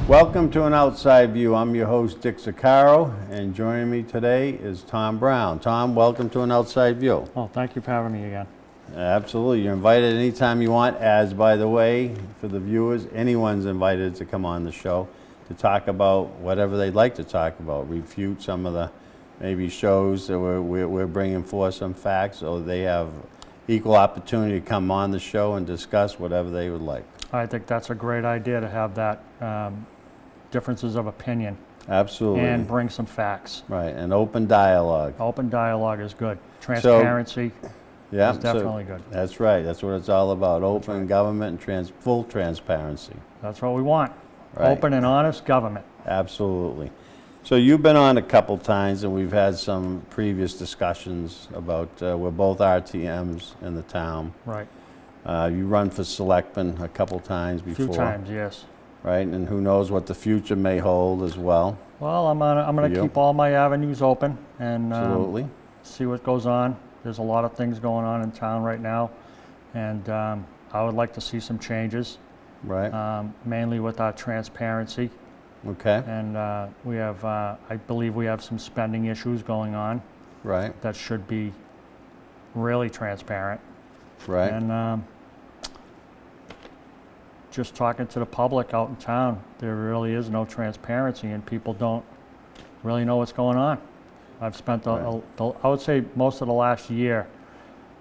Welcome to An Outside View. I'm your host, Dick Zaccaro, and joining me today is Tom Brown. Tom, welcome to An Outside View. Well, thank you for having me again. Absolutely. You're invited anytime you want. As, by the way, for the viewers, anyone's invited to come on the show to talk about whatever they'd like to talk about, refute some of the maybe shows that we're bringing forth some facts, so they have equal opportunity to come on the show and discuss whatever they would like. I think that's a great idea to have that differences of opinion. Absolutely. And bring some facts. Right, an open dialogue. Open dialogue is good. Transparency Yeah, is definitely good. That's right. That's what it's all about. Open government and full transparency. That's what we want. Right. Open and honest government. Absolutely. So you've been on a couple times, and we've had some previous discussions about we're both RTMs in the town. Right. You run for selectman a couple times A before. few times, yes. Right, and who knows what the future may hold as well. Well, I'm going to keep all my avenues open and Absolutely. see what goes on. There's a lot of things going on in town right now, and I would like to see some changes. Right. Mainly with our transparency. Okay. And we have, I believe we have some spending issues going on Right. that should be really transparent. Right. And just talking to the public out in town, there really is no transparency and people don't really know what's going on. I've spent, I would say, most of the last year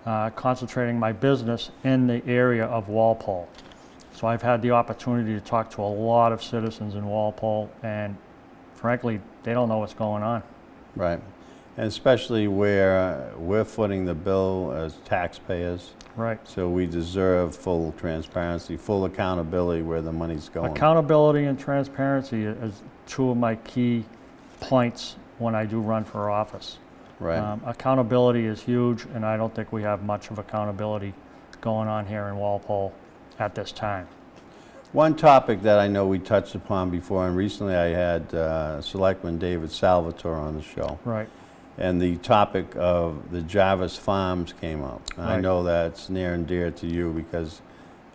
concentrating my business in the area of Walpole. So I've had the opportunity to talk to a lot of citizens in Walpole, and frankly, they don't know what's going on. Right. And especially where we're footing the bill as taxpayers. Right. So we deserve full transparency, full accountability where the money's going. Accountability and transparency is two of my key points when I do run for office. Right. Accountability is huge, and I don't think we have much of accountability going on here in Walpole at this time. One topic that I know we touched upon before, and recently I had Selectman David Salvatore on the show. Right. And the topic of the Jarvis Farms came up. And I Right. know that's near and dear to you because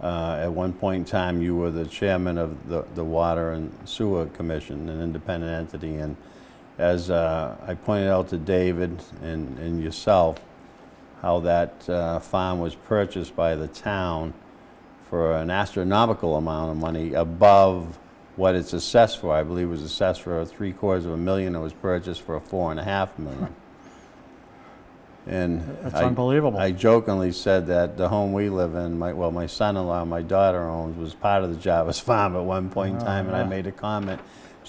at one point in time you were the chairman of the Water and Sewer Commission, an independent entity. And as I pointed out to David and yourself, how that farm was purchased by the town for an astronomical amount of money above what it's assessed for. I believe it was assessed for $750,000. It was purchased for $4.5 million. And That's unbelievable. I jokingly said that the home we live in, my son-in-law, my daughter owns, was part of the Jarvis farm at one point in time, and I made a comment.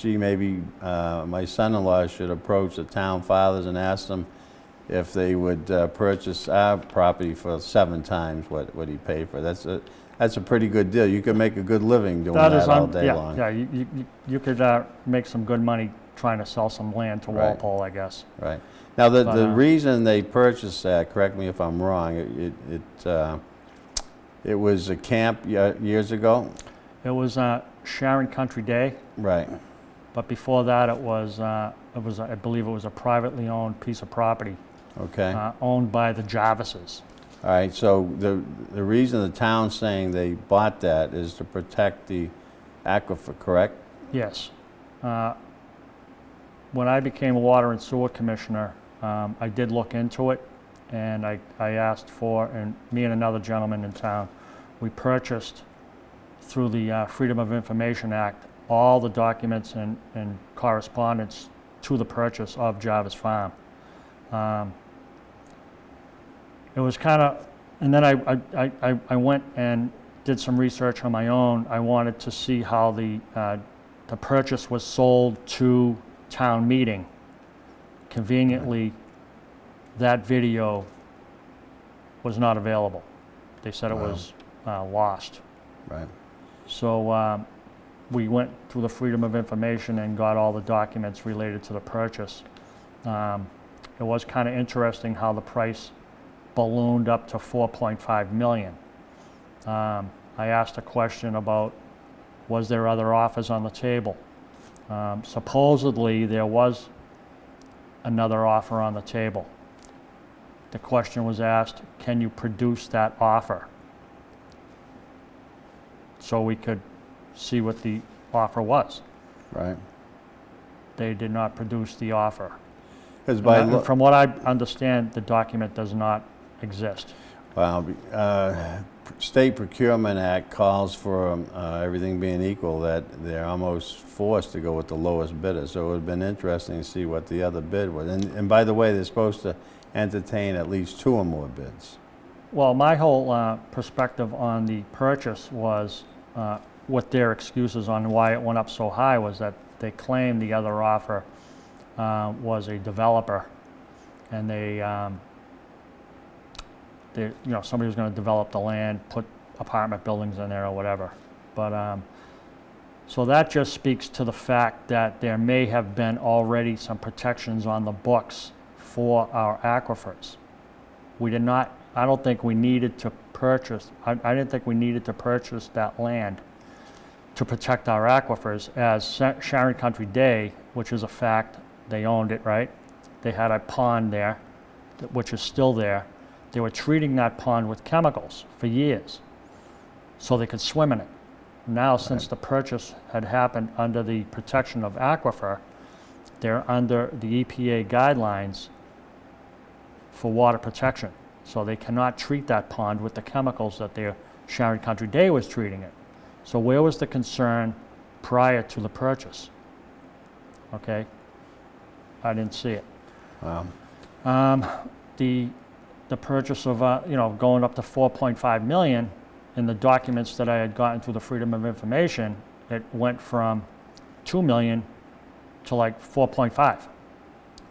My son-in-law should approach the town fathers and ask them if they would purchase our property for 7 times what he paid for. That's a pretty good deal. You could make a good living doing that all day long. Yeah, you could make some good money trying to sell some land to Right. Walpole, I guess. Right. Now, the reason they purchased that, correct me if I'm wrong, it was a camp years ago? It was Sharon Country Day. Right. But before that, I believe it was a privately owned piece of property. Okay. Owned by the Jarvises. All right, so the reason the town's saying they bought that is to protect the aquifer, correct? Yes. When I became a water and sewer commissioner, I did look into it, and I asked for, and me and another gentleman in town, we purchased through the Freedom of Information Act all the documents and correspondence to the purchase of Jarvis Farm. It was kind of, and then I went and did some research on my own. I wanted to see how the purchase was sold to town meeting. Conveniently, that video was not available. They said it was lost. Right. So we went through the Freedom of Information and got all the documents related to the purchase. It was kind of interesting how the price ballooned up to $4.5 million. I asked a question about, was there other offers on the table? Supposedly there was another offer on the table. The question was asked, can you produce that offer? So we could see what the offer was. Right. They did not produce the offer. Because And from what I understand, the document does not exist. well, State Procurement Act calls for everything being equal, that they're almost forced to go with the lowest bidder. So it would have been interesting to see what the other bid was. And by the way, they're supposed to entertain at least 2 or more bids. Well, my whole perspective on the purchase was what their excuses on why it went up so high was that they claimed the other offer was a developer, and somebody was going to develop the land, put apartment buildings in there or whatever. But so that just speaks to the fact that there may have been already some protections on the books for our aquifers. We did not. I don't think we needed to purchase. I didn't think we needed to purchase that land to protect our aquifers, as Sharon Country Day, which is a fact, they owned it, right? They had a pond there, which is still there. They were treating that pond with chemicals for years so they could swim in it. Now, since the purchase had happened under the protection of aquifer, they're under the EPA guidelines for water protection. So they cannot treat that pond with the chemicals that their Sharon Country Day was treating it. So where was the concern prior to the purchase? Okay, I didn't see it. Wow. The purchase of going up to 4.5 million, in the documents that I had gotten through the Freedom of Information, it went from 2 million to like 4.5.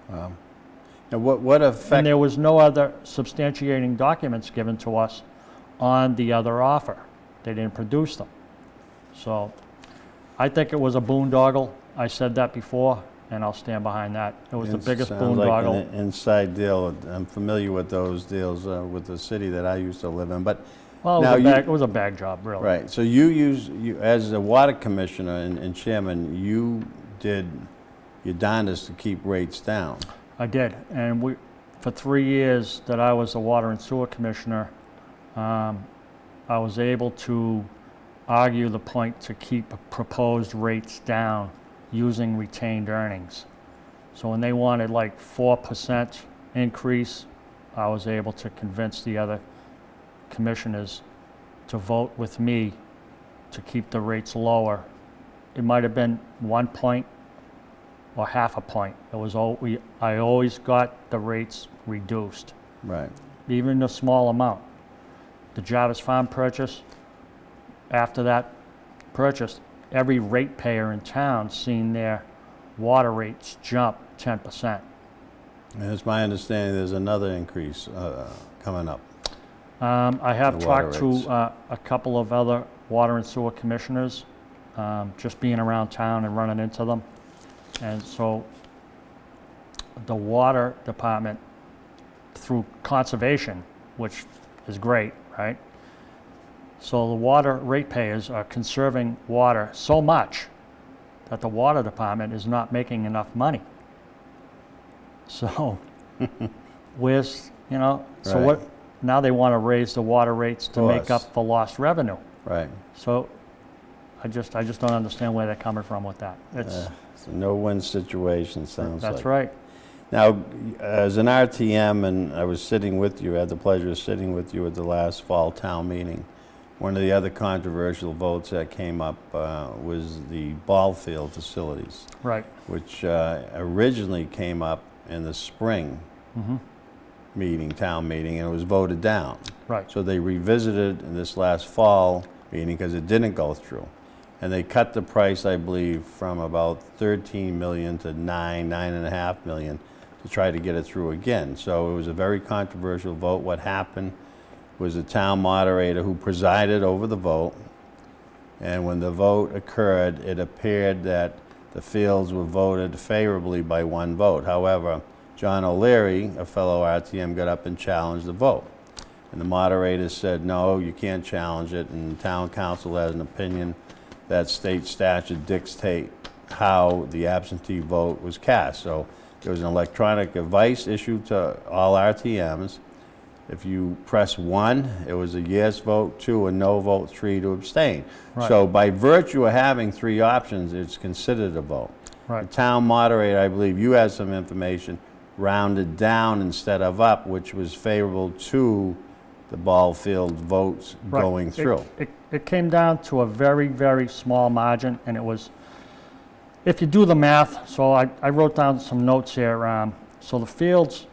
Wow. Now, what effect? And there was no other substantiating documents given to us on the other offer. They didn't produce them. So I think it was a boondoggle. I said that before, and I'll stand behind that. It was the biggest Sounds like boondoggle. an inside deal. I'm familiar with those deals with the city that I used to live in. But Well, now it was a bag job, really. right. So you as a water commissioner and chairman, you did your darndest to keep rates down. I did, and for 3 years that I was the water and sewer commissioner, I was able to argue the point to keep proposed rates down using retained earnings. So when they wanted like 4% increase, I was able to convince the other commissioners to vote with me to keep the rates lower. It might have been 1 point or half a point. It was I always got the rates reduced, Right. even a small amount. The Jarvis Farm purchase, after that purchase, every ratepayer in town seen their water rates jump 10%. And it's my understanding there's another increase coming up. I have The water talked to rates. a couple of other water and sewer commissioners, just being around town and running into them. And so the water department, through conservation, which is great, right? So the water ratepayers are conserving water so much that the water department is not making enough money. So where's, so Right. what, now they want to raise the water rates to make up Course. for lost revenue. Right. So I just don't understand where they're coming from with that. It's a no-win situation, sounds like. That's right. Now, as an RTM, and I was sitting with you, I had the pleasure of sitting with you at the last fall town meeting. One of the other controversial votes that came up was the ball field facilities, Right. which originally came up in the spring town meeting, and it was voted down. Right. So they revisited in this last fall meeting because it didn't go through. And they cut the price, I believe, from about 13 million to 9.5 million to try to get it through again. So it was a very controversial vote. What happened was the town moderator who presided over the vote, and when the vote occurred, it appeared that the fields were voted favorably by 1 vote. However, John O'Leary, a fellow RTM, got up and challenged the vote. And the moderator said, no, you can't challenge it, and town council has an opinion that state statute dictate how the absentee vote was cast. So there was an electronic advice issued to all RTMs. If you press 1, it was a yes vote, 2 a no vote, 3 to abstain. Right. So by virtue of having 3 options, it's considered a vote. Right. The town moderator, I believe you had some information, rounded down instead of up, which was favorable to the ball field votes Right. going through. It came down to a very, very small margin, and it was, if you do the math, so I wrote down some notes here. So the fields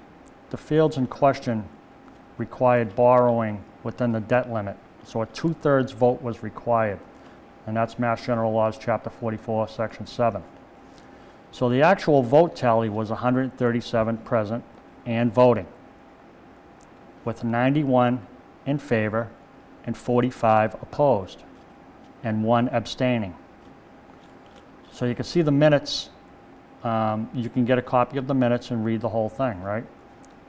in question required borrowing within the debt limit. So a 2/3 vote was required, and that's Mass General Laws, Chapter 44, Section 7. So the actual vote tally was 137 present and voting, with 91 in favor and 45 opposed, and 1 abstaining. So you can see the minutes. You can get a copy of the minutes and read the whole thing, right?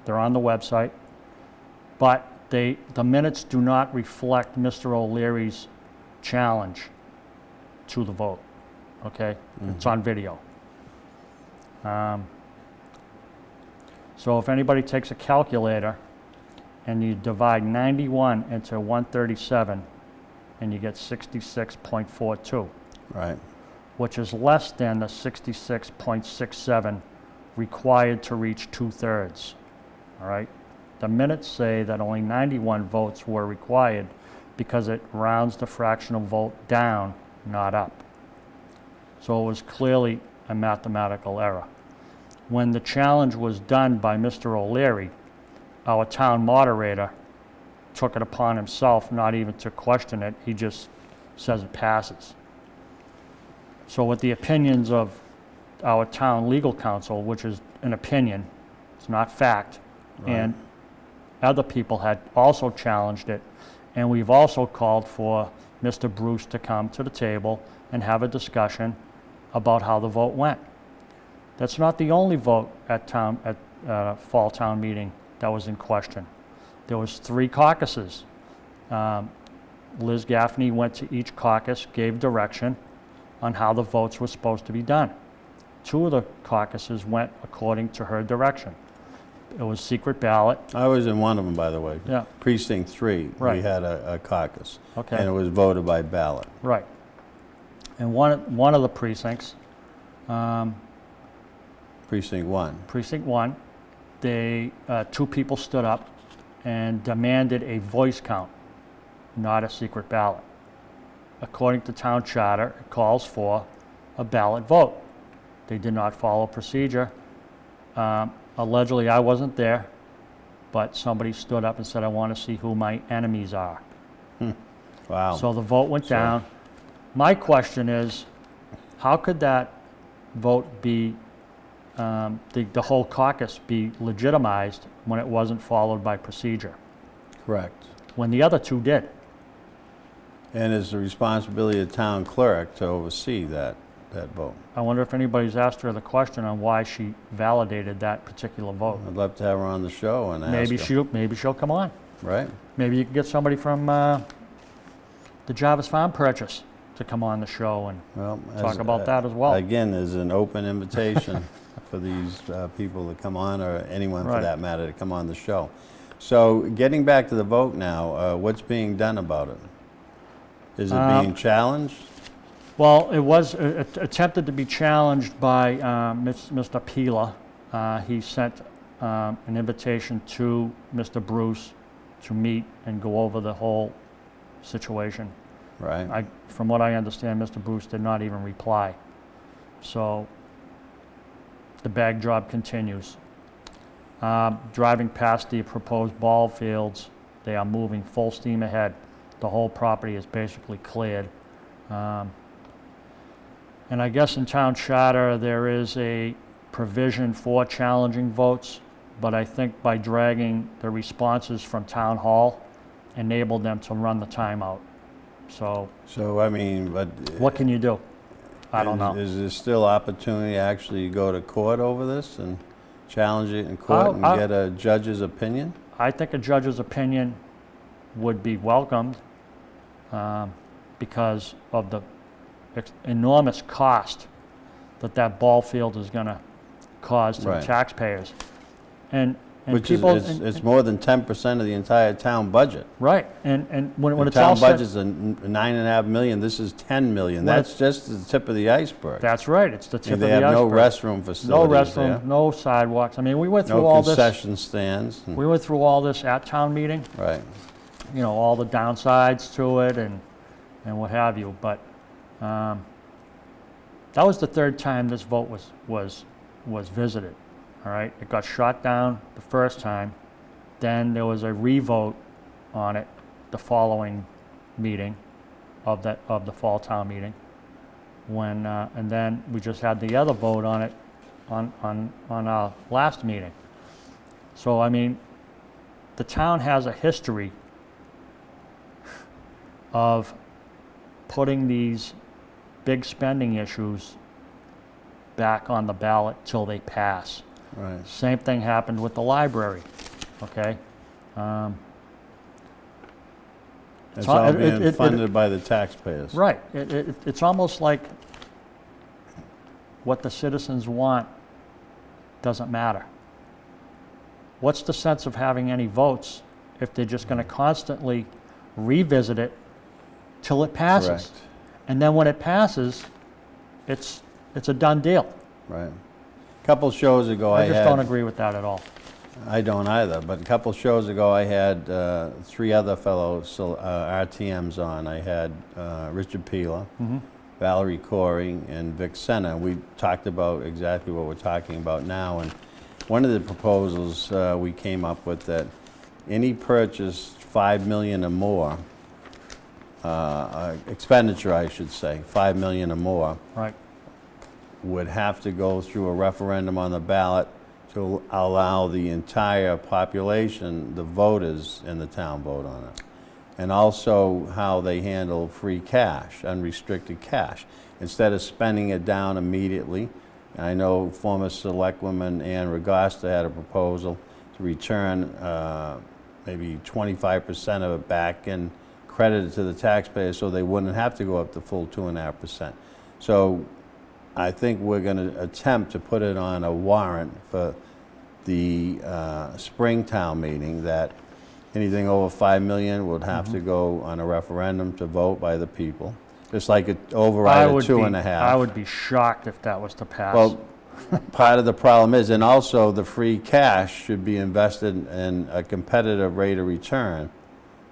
They're on the website. But the minutes do not reflect Mr. O'Leary's challenge to the vote, okay? It's on video. So if anybody takes a calculator and you divide 91 into 137, and you get 66.42, Right. which is less than the 66.67 required to reach 2/3, all right? The minutes say that only 91 votes were required because it rounds the fractional vote down, not up. So it was clearly a mathematical error. When the challenge was done by Mr. O'Leary, our town moderator took it upon himself not even to question it. He just says it passes. So with the opinions of our town legal counsel, which is an opinion, it's not fact, Right. and other people had also challenged it, and we've also called for Mr. Bruce to come to the table and have a discussion about how the vote went. That's not the only vote at fall town meeting that was in question. There was 3 caucuses. Liz Gaffney went to each caucus, gave direction on how the votes were supposed to be done. 2 of the caucuses went according to her direction. It was secret ballot. I was in one of them, by the way. Yeah. Precinct 3, we Right. had a caucus. Okay. And it was voted by ballot. Right. And one of the precincts, Precinct 1. Precinct 1, 2 people stood up and demanded a voice count, not a secret ballot. According to town charter, it calls for a ballot vote. They did not follow procedure. Allegedly, I wasn't there, but somebody stood up and said, I want to see who my enemies are. Wow. So the vote went down. My question is, how could that vote be, the whole caucus be legitimized when it wasn't followed by procedure, Correct. when the other 2 did? And it's the responsibility of the town clerk to oversee that vote. I wonder if anybody's asked her the question on why she validated that particular vote. I'd love to have her on the show and ask her. Maybe she'll come on. Right? Maybe you can get somebody from the Jarvis Farm Purchase to come on the show and Well, talk about that as well. Again, there's an open invitation for these people to come on, or anyone for Right. that matter, to come on the show. So getting back to the vote now, what's being done about it? Is it being challenged? Well, it was attempted to be challenged by Mr. Pilla. He sent an invitation to Mr. Bruce to meet and go over the whole situation. Right. From what I understand, Mr. Bruce did not even reply. So the bag job continues. Driving past the proposed ball fields, they are moving full steam ahead. The whole property is basically cleared. And I guess in town charter, there is a provision for challenging votes, but I think by dragging the responses from town hall enabled them to run the timeout. So So, I mean, but... what can you do? I don't know. Is there still opportunity to actually go to court over this and challenge it in court and get a judge's opinion? I think a judge's opinion would be welcomed because of the enormous cost that ball field is going to cause to the Right. taxpayers. And And Which is, people, it's more than 10% of the entire town budget. right, and when The it's all town said, budget's $9.5 million, this is 10 million. When That's just the tip of the iceberg. that's right, it's the tip of And the they have no iceberg. restroom No facilities there. restroom, no sidewalks. I mean, we went through No all this, concession stands. we went through all this at town meeting, Right. you know, all the downsides to it and what have you, but that was the third time this vote was visited, all right? It got shot down the first time, then there was a revote on it the following meeting of the fall town meeting, when, and then we just had the other vote on it on our last meeting. So, I mean, the town has a history of putting these big spending issues back on the ballot till they pass. Right. Same thing happened with the library, okay? It's all- all being funded by the taxpayers. Right, it's almost like what the citizens want doesn't matter. What's the sense of having any votes if they're just gonna constantly revisit it till it passes? Correct. And then when it passes, it's a done deal. Right. A couple shows ago, I I just don't had, agree with that at all. I don't either, but a couple shows ago, I had three other fellow RTMs on. I had Richard Pilla, Valerie Corey, and Vic Senna. We talked about exactly what we're talking about now, and one of the proposals we came up with that any purchase $5 million or more, expenditure I should say, $5 million or more, Right, would have to go through a referendum on the ballot to allow the entire population, the voters in the town, vote on it. And also how they handle free cash, unrestricted cash. Instead of spending it down immediately, and I know former Selectwoman Ann Ragosta had a proposal to return maybe 25% of it back and credit it to the taxpayers so they wouldn't have to go up the full 2.5%. So I think we're going to attempt to put it on a warrant for the spring town meeting that anything over $5 million would have to go on a referendum to vote by the people, just like it override of 2.5. I would be shocked if that was to pass. Well, part of the problem is, and also the free cash should be invested in a competitive rate of return,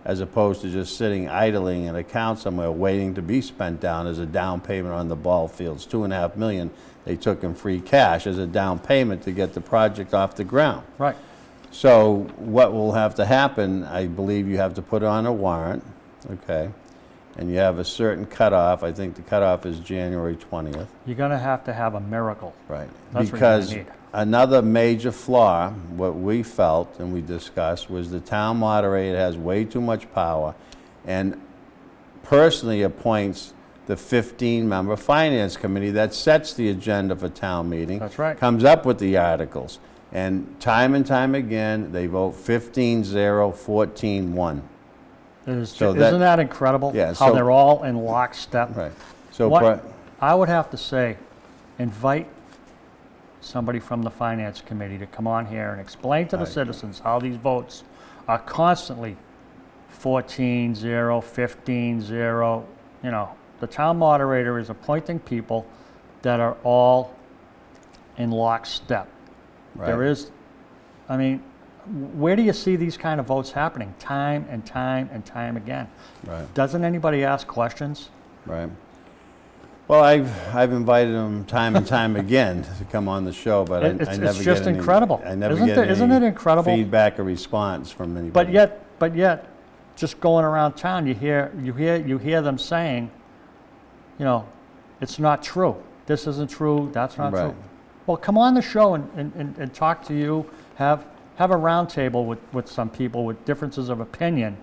as opposed to just sitting idling in an account somewhere waiting to be spent down as a down payment on the ball fields. $2.5 million they took in free cash as a down payment to get the project off the ground. Right, So what will have to happen, I believe you have to put on a warrant, okay? And you have a certain cutoff. I think the cutoff is January 20th. you're gonna have to have a miracle. Right. That's what you're Because gonna need. another major flaw, what we felt and we discussed, was the town moderator has way too much power and personally appoints the 15-member finance committee that sets the agenda for town meeting. That's right. Comes up with the articles. And time again, they vote 15-0, 14-1. So Isn't that incredible? Yeah, How so- they're all in lockstep? Right. So What I would have to say, invite somebody from the finance committee to come on here and explain to the citizens how these votes are constantly 14-0, 15-0. You know, the town moderator is appointing people that are all in lockstep. There Right. is, I mean, where do you see these kind of votes happening? Time and time and time again. Right. Doesn't anybody ask questions? Right. Well, I've invited them time and time again to come on the show, but I It's never get just any, incredible. I never Isn't get it- isn't any it incredible? feedback or response from anybody. But yet, just going around town, you hear them saying, you know, it's not true. This isn't true. That's not Right. true. Well, come on the show and talk to you. Have a roundtable with some people with differences of opinion,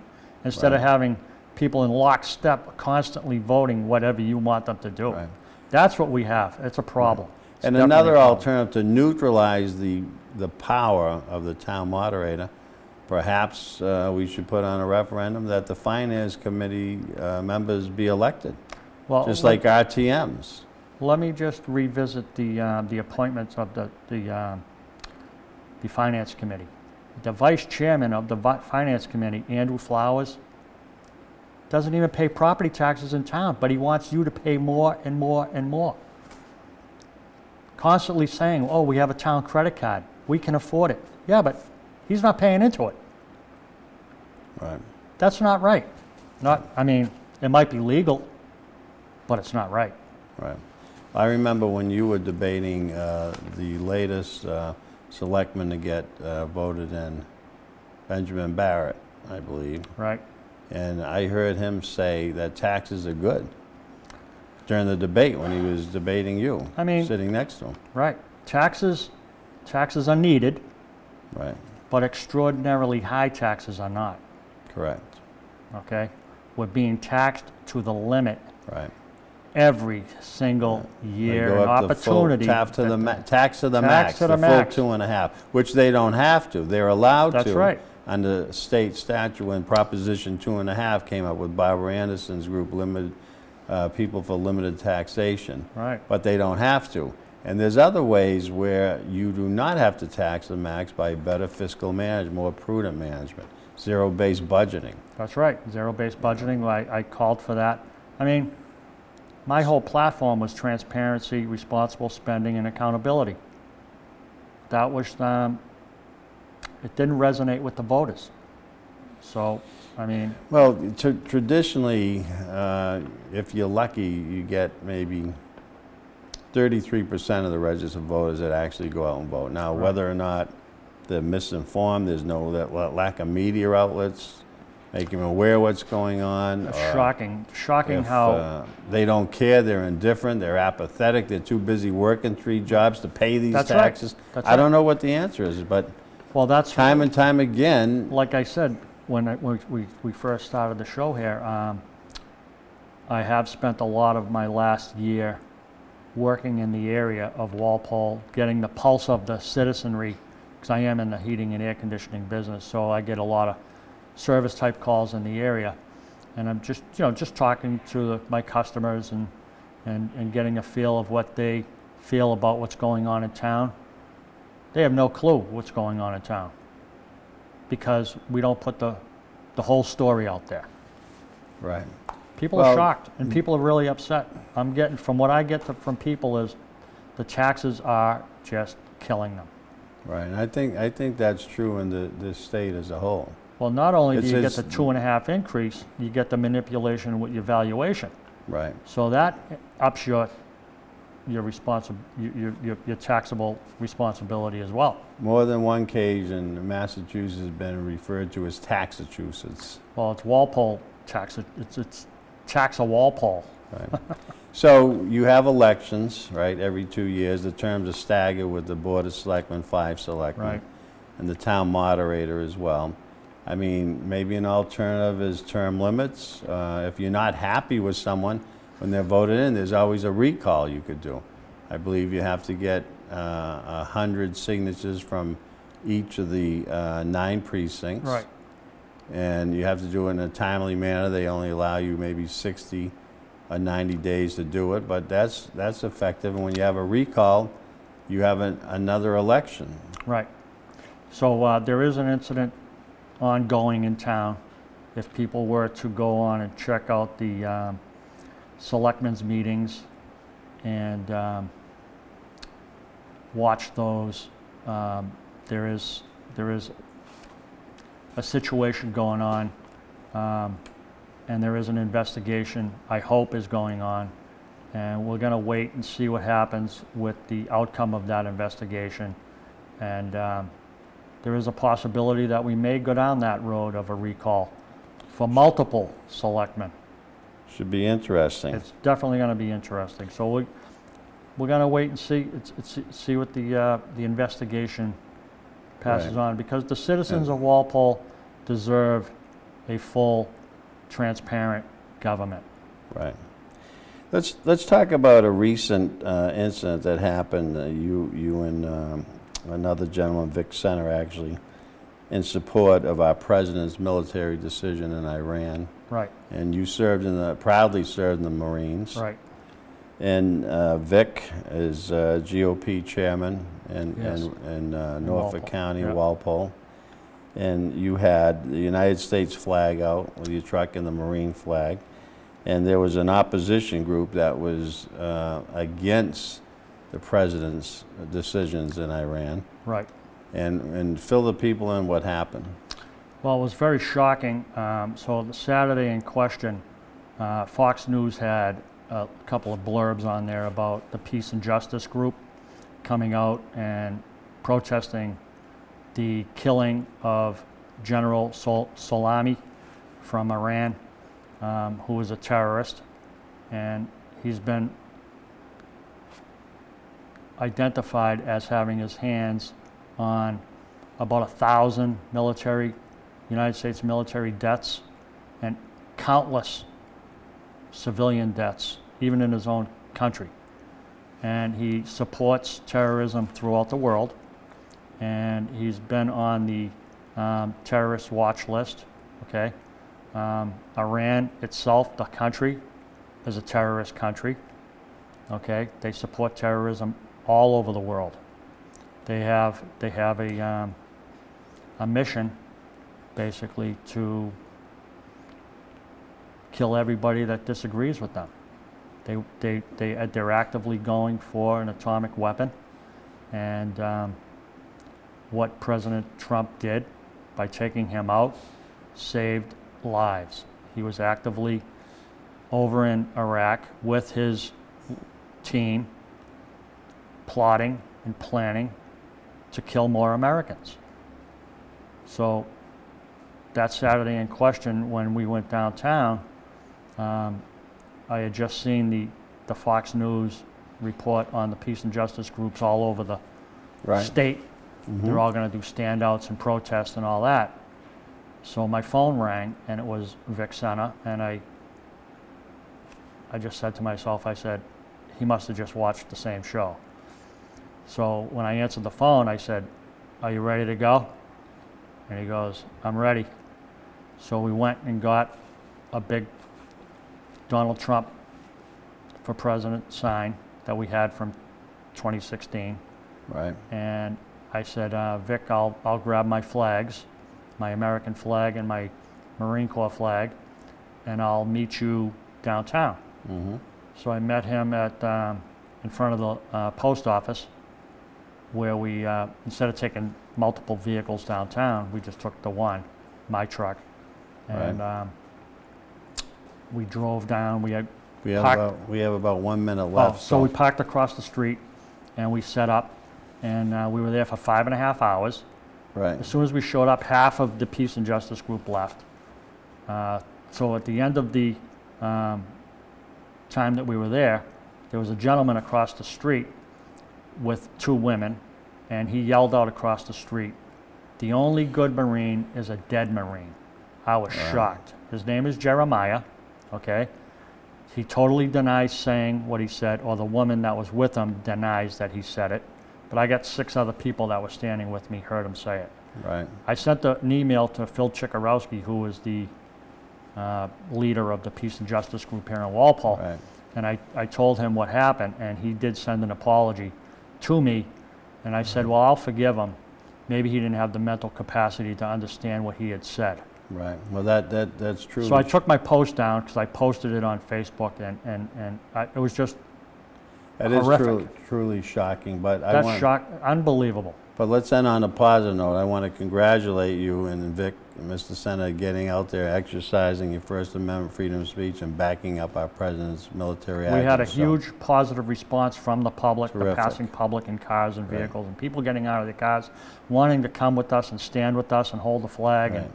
instead of Right. having people in lockstep constantly voting whatever you want them to do. Right. That's what we have. It's a problem. It's And definitely another a problem. alternative to neutralize the power of the town moderator, perhaps we should put on a referendum that the finance committee members be elected, Well, just like RTMs. Let me just revisit the appointments of the finance committee. The vice chairman of the finance committee, Andrew Flowers, doesn't even pay property taxes in town, but he wants you to pay more and more and more. Constantly saying, oh, we have a town credit card. We can afford it. Yeah, but he's not paying into it. Right. That's not right. I mean, it might be legal, but it's not right. Right. I remember when you were debating the latest selectman to get voted in, Benjamin Barrett, I believe. Right. And I heard him say that taxes are good during the debate when he was debating you, I mean, sitting next to him. Right. Taxes are needed, Right. but extraordinarily high taxes are not. Correct. Okay? We're being taxed to the limit Right. every single They year. go An up to full opportunity. tax to the tax to the Tax max, to the the max. full 2.5, which they don't have to. They're allowed That's to. right. Under state statute, when Proposition 2.5 came up with Barbara Anderson's group, limited people for limited taxation. Right. But they don't have to. And there's other ways where you do not have to tax the max by better fiscal management, more prudent management, zero-based budgeting. That's right. Zero-based budgeting. I called for that. I mean, my whole platform was transparency, responsible spending, and accountability. That was, it didn't resonate with the voters. So, I mean, Well, traditionally, if you're lucky, you get maybe 33% of the registered voters that actually go out and vote. Now, Right. whether or not they're misinformed, there's no lack of media outlets making them aware of what's going on. it's or shocking if, how, they don't care, they're indifferent, they're apathetic, they're too busy working 3 jobs to pay these That's right. taxes. That's I right. don't know what the answer is, but well, that's, time and time again, like I said, when we first started the show here, I have spent a lot of my last year working in the area of Walpole, getting the pulse of the citizenry, because I am in the heating and air conditioning business, so I get a lot of service type calls in the area, and I'm just talking to my customers and getting a feel of what they feel about what's going on in town. They have no clue what's going on in town because we don't put the whole story out there. right. People Well, are shocked and people are really upset. From what I get from people is the taxes are just killing them. Right, and I think that's true in the state as a whole. Well, not only do you get It's- the 2.5 increase, you get the manipulation with your valuation. Right, So that ups your taxable responsibility as well. more than one occasion, Massachusetts has been referred to as Taxachusetts. Well, it's Walpole tax. It's tax a Walpole. Right. So you have elections, right, every 2 years. The terms are staggered with the Board of Selectmen, 5 selectmen, Right. and the town moderator as well. I mean, maybe an alternative is term limits. If you're not happy with someone when they're voted in, there's always a recall you could do. I believe you have to get 100 signatures from each of the 9 precincts. Right. And you have to do it in a timely manner. They only allow you maybe 60 or 90 days to do it, but that's effective. And when you have a recall, you have another election. Right. So there is an incident ongoing in town. If people were to go on and check out the selectmen's meetings and watch those, there is a situation going on, and there is an investigation, I hope, is going on, and we're going to wait and see what happens with the outcome of that investigation. And there is a possibility that we may go down that road of a recall for multiple selectmen. Should be interesting. It's definitely going to be interesting. So we're going to wait and see what the investigation passes Right. on, because the citizens of Walpole deserve a full, transparent government. Right. Let's talk about a recent incident that happened. You and another gentleman, Vic Center, actually, in support of our president's military decision in Iran. Right. And you proudly served in the Marines. Right. And Vic is GOP chairman in Yes. Norfolk Walpole, County, yeah. Walpole. and you had the United States flag out with your truck and the Marine flag, and there was an opposition group that was against the president's decisions in Iran. Right. And fill the people in what happened. Well, it was very shocking. So the Saturday in question, Fox News had a couple of blurbs on there about the Peace and Justice Group coming out and protesting the killing of General Salami from Iran, who was a terrorist, and he's been identified as having his hands on about 1,000 United States military deaths and countless civilian deaths, even in his own country. And he supports terrorism throughout the world, and he's been on the terrorist watch list, okay? Iran itself, the country, is a terrorist country, okay? They support terrorism all over the world. They have a mission, basically, to kill everybody that disagrees with them. They're actively going for an atomic weapon, and what President Trump did by taking him out saved lives. He was actively over in Iraq with his team, plotting and planning to kill more Americans. So that Saturday in question, when we went downtown, I had just seen the Fox News report on the Peace and Justice groups all over the state. They're all going to do standouts and protests and all that. So my phone rang, and it was Vic Senna, and I just said to myself, I said, he must have just watched the same show. So when I answered the phone, I said, "Are you ready to go?" And he goes, "I'm ready." So we went and got a big Donald Trump for president sign that we had from 2016. Right. And I said, Vic, I'll grab my flags, my American flag and my Marine Corps flag, and I'll meet you downtown. So I met him at in front of the post office, where we, instead of taking multiple vehicles downtown, we just took the one, my truck, and we drove down. We have about 1 minute left. So we parked across the street, and we set up, and we were there for 5.5 hours. Right. As soon as we showed up, half of the Peace and Justice group left. So at the end of the time that we were there was a gentleman across the street with 2 women, and he yelled out across the street, "The only good Marine is a dead Marine." I was shocked. His name is Jeremiah, okay? He totally denies saying what he said, or the woman that was with him denies that he said it. But I got 6 other people that were standing with me heard him say it. Right. I sent an email to Phil Chikarowski, who is the leader of the Peace and Justice group here in Walpole. Right. And I told him what happened, and he did send an apology to me. And I said, well, I'll forgive him. Maybe he didn't have the mental capacity to understand what he had said. Right. Well, that's true. So I took my post down because I posted it on Facebook, and it was just horrific. Truly shocking. But unbelievable. But let's end on a positive note. I want to congratulate you and Vic and Mr. Senna getting out there, exercising your First Amendment freedom of speech and backing up our president's military action. We had a huge positive response from the public, Terrific. The passing public in cars and vehicles, and people getting out of their cars, wanting to come with us and stand with us and hold the flag, and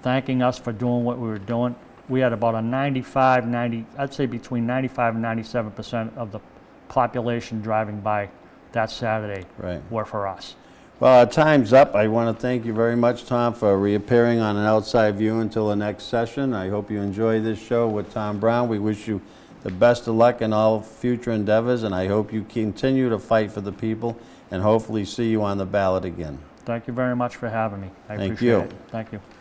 thanking us for doing what we were doing. We had about I'd say between 95 and 97% of the population driving by that Saturday were for us. Well, our time's up. I want to thank you very much, Tom, for reappearing on An Outside View until the next session. I hope you enjoy this show with Tom Brown. We wish you the best of luck in all future endeavors, and I hope you continue to fight for the people and hopefully see you on the ballot again. Thank you very much for having me. I Thank appreciate you. it. Thank you.